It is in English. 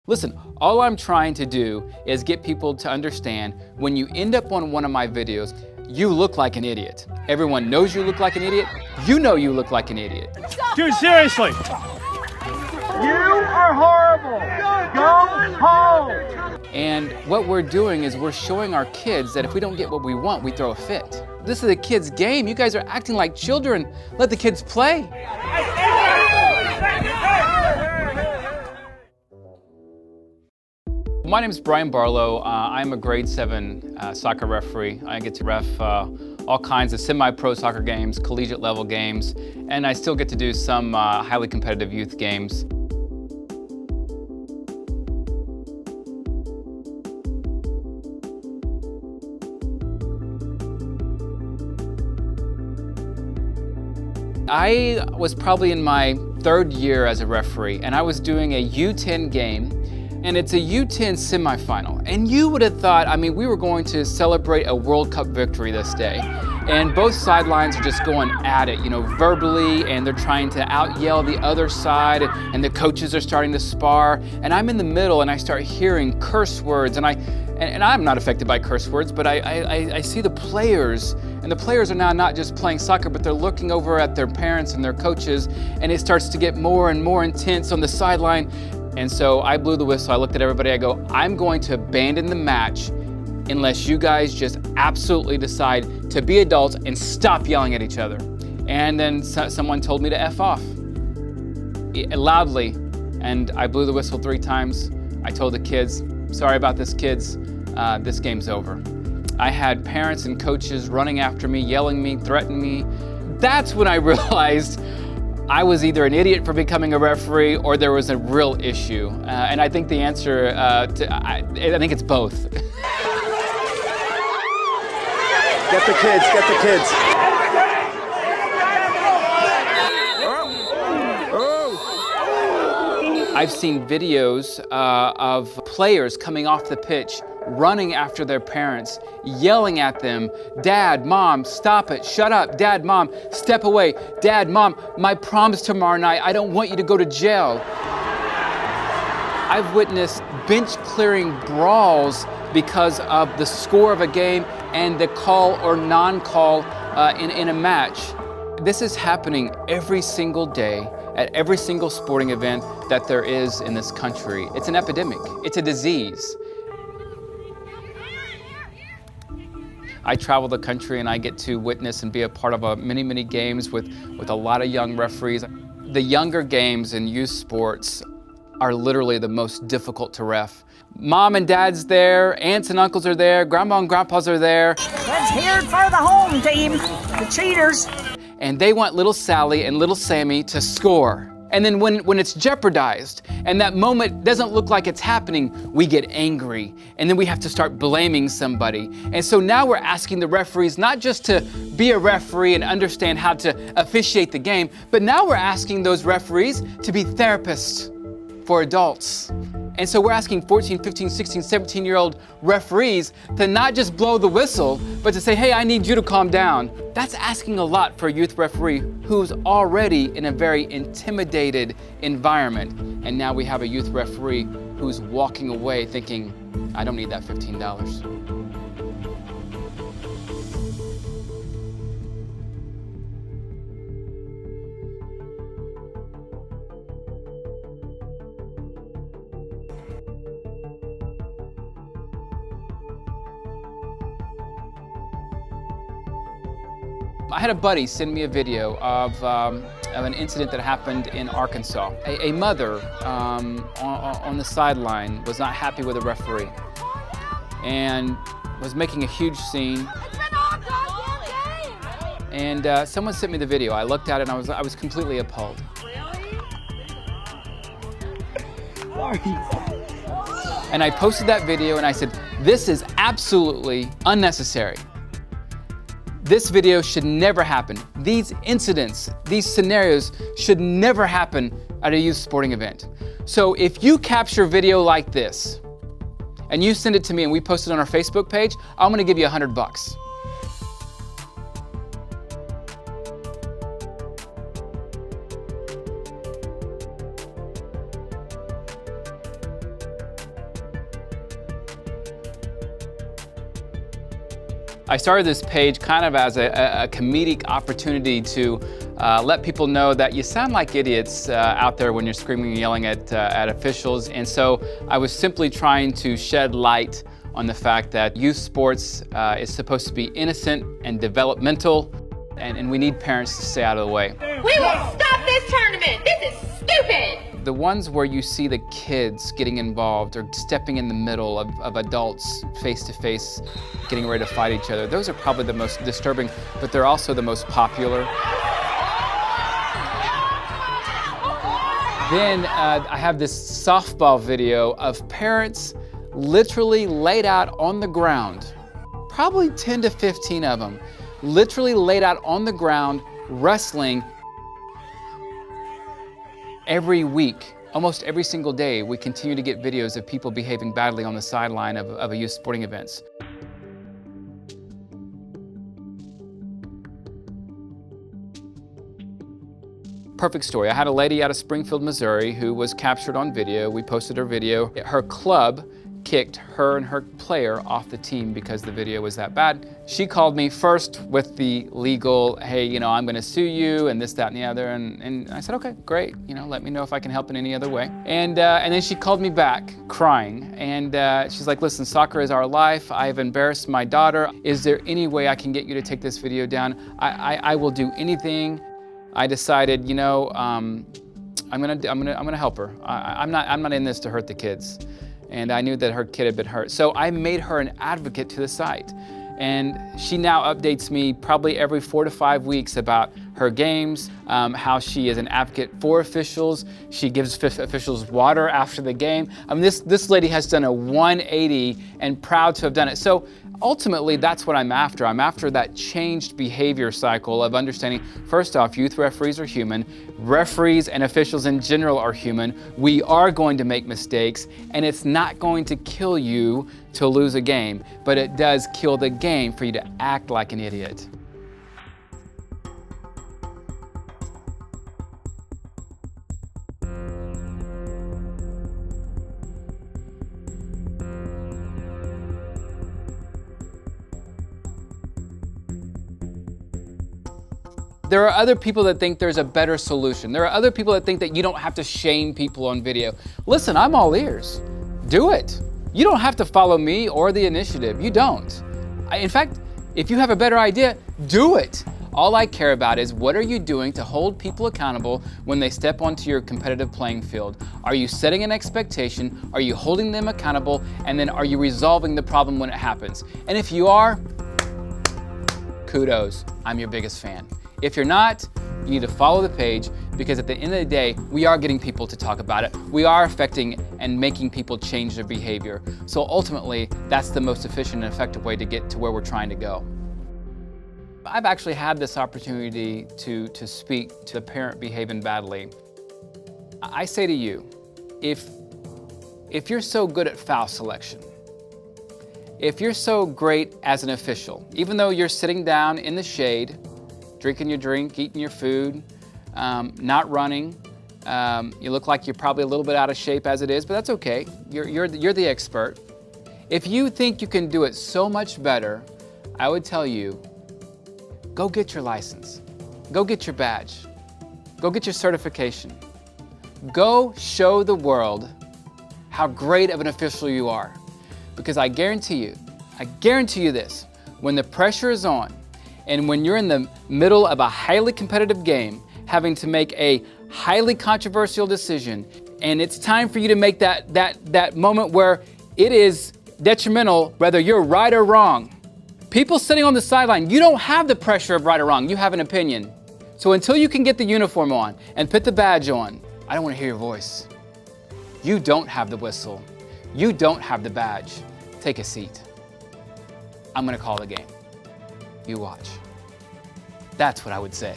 Listen, all I'm trying to do is get people to understand when you end up on one of my videos, you look like an idiot. Everyone knows you look like an idiot. You know you look like an idiot. Dude, seriously. You are horrible. Go home. And what we're doing is we're showing our kids that if we don't get what we want, we throw a fit. This is a kid's game. You guys are acting like children. Let the kids play. My name is Brian Barlow. I'm a grade 7 soccer referee. I get to ref all kinds of semi-pro soccer games, collegiate level games, and I still get to do some highly competitive youth games. I was probably in my 3rd year as a referee, and I was doing a U10 game. And it's a U10 semifinal. And you would have thought, I mean, we were going to celebrate a World Cup victory this day. And both sidelines are just going at it, you know, verbally, and they're trying to out-yell the other side, and the coaches are starting to spar. And I'm in the middle, and I start hearing curse words, and I'm not affected by curse words, but I see the players, and the players are now not just playing soccer, but they're looking over at their parents and their coaches, and it starts to get more and more intense on the sideline. And so I blew the whistle, I looked at everybody, I go, I'm going to abandon the match unless you guys just absolutely decide to be adults and stop yelling at each other. And then someone told me to F off, loudly, and I blew the whistle 3 times. I told the kids, sorry about this, kids, this game's over. I had parents and coaches running after me, yelling me, threatening me. That's when I realized I was either an idiot for becoming a referee or there was a real issue. And I think the answer, I think it's both. Get the kids, get the kids. I've seen videos of players coming off the pitch, running after their parents, yelling at them, Dad, Mom, stop it, shut up, Dad, Mom, step away, Dad, Mom, my prom's tomorrow night, I don't want you to go to jail. I've witnessed bench-clearing brawls because of the score of a game and the call or non-call in a match. This is happening every single day at every single sporting event that there is in this country. It's an epidemic, it's a disease. I travel the country and I get to witness and be a part of many, many games with a lot of young referees. The younger games in youth sports are literally the most difficult to ref. Mom and dad's there, aunts and uncles are there, grandma and grandpas are there. Let's hear it for the home team, the cheaters. And they want little Sally and little Sammy to score. And then when it's jeopardized and that moment doesn't look like it's happening, we get angry and then we have to start blaming somebody. And so now we're asking the referees not just to be a referee and understand how to officiate the game, but now we're asking those referees to be therapists for adults. And so we're asking 14, 15, 16, 17-year-old referees to not just blow the whistle, but to say, hey, I need you to calm down. That's asking a lot for a youth referee who's already in a very intimidated environment. And now we have a youth referee who's walking away thinking, I don't need that $15. I had a buddy send me a video of an incident that happened in Arkansas. A mother on the sideline was not happy with a referee and was making a huge scene. And someone sent me the video. I looked at it and I was completely appalled. And I posted that video and I said, this is absolutely unnecessary. This video should never happen. These incidents, these scenarios should never happen at a youth sporting event. So if you capture video like this and you send it to me and we post it on our Facebook page, I'm gonna give you $100. I started this page kind of as a comedic opportunity to let people know that you sound like idiots out there when you're screaming and yelling at officials. And so I was simply trying to shed light on the fact that youth sports is supposed to be innocent and developmental, and we need parents to stay out of the way. We will stop this tournament. This is stupid. The ones where you see the kids getting involved or stepping in the middle of adults face to face, getting ready to fight each other, those are probably the most disturbing, but they're also the most popular. Then I have this softball video of parents literally laid out on the ground, probably 10 to 15 of them, literally laid out on the ground, wrestling. Every week, almost every single day, we continue to get videos of people behaving badly on the sideline of a youth sporting events. Perfect story. I had a lady out of Springfield, Missouri who was captured on video. We posted her video. Her club kicked her and her player off the team because the video was that bad. She called me first with the legal, hey, you know, I'm gonna sue you and this, that, and the other. And I said, okay, great. You know, let me know if I can help in any other way. And then she called me back crying. And she's like, listen, soccer is our life. I've embarrassed my daughter. Is there any way I can get you to take this video down? I will do anything. I decided, you know, I'm gonna help her. I'm not in this to hurt the kids. And I knew that her kid had been hurt. So I made her an advocate to the site. And she now updates me probably every 4 to 5 weeks about her games, how she is an advocate for officials. She gives officials water after the game. I mean, this lady has done a 180 and proud to have done it. So ultimately, that's what I'm after. I'm after that changed behavior cycle of understanding, first off, youth referees are human. Referees and officials in general are human. We are going to make mistakes, and it's not going to kill you to lose a game, but it does kill the game for you to act like an idiot. There are other people that think there's a better solution. There are other people that think that you don't have to shame people on video. Listen, I'm all ears. Do it. You don't have to follow me or the initiative. You don't. In fact, if you have a better idea, do it. All I care about is what are you doing to hold people accountable when they step onto your competitive playing field? Are you setting an expectation? Are you holding them accountable? And then are you resolving the problem when it happens? And if you are, kudos. I'm your biggest fan. If you're not, you need to follow the page, because at the end of the day, we are getting people to talk about it. We are affecting and making people change their behavior. So ultimately, that's the most efficient and effective way to get to where we're trying to go. I've actually had this opportunity to speak to a parent behaving badly. I say to you, if you're so good at foul selection, if you're so great as an official, even though you're sitting down in the shade, drinking your drink, eating your food, not running. You look like you're probably a little bit out of shape as it is, but that's okay. You're the expert. If you think you can do it so much better, I would tell you, go get your license. Go get your badge. Go get your certification. Go show the world how great of an official you are. Because I guarantee you this, when the pressure is on, and when you're in the middle of a highly competitive game, having to make a highly controversial decision, and it's time for you to make that moment where it is detrimental, whether you're right or wrong. People sitting on the sideline, you don't have the pressure of right or wrong, you have an opinion. So until you can get the uniform on and put the badge on, I don't want to hear your voice. You don't have the whistle. You don't have the badge. Take a seat. I'm going to call the game. You watch. That's what I would say.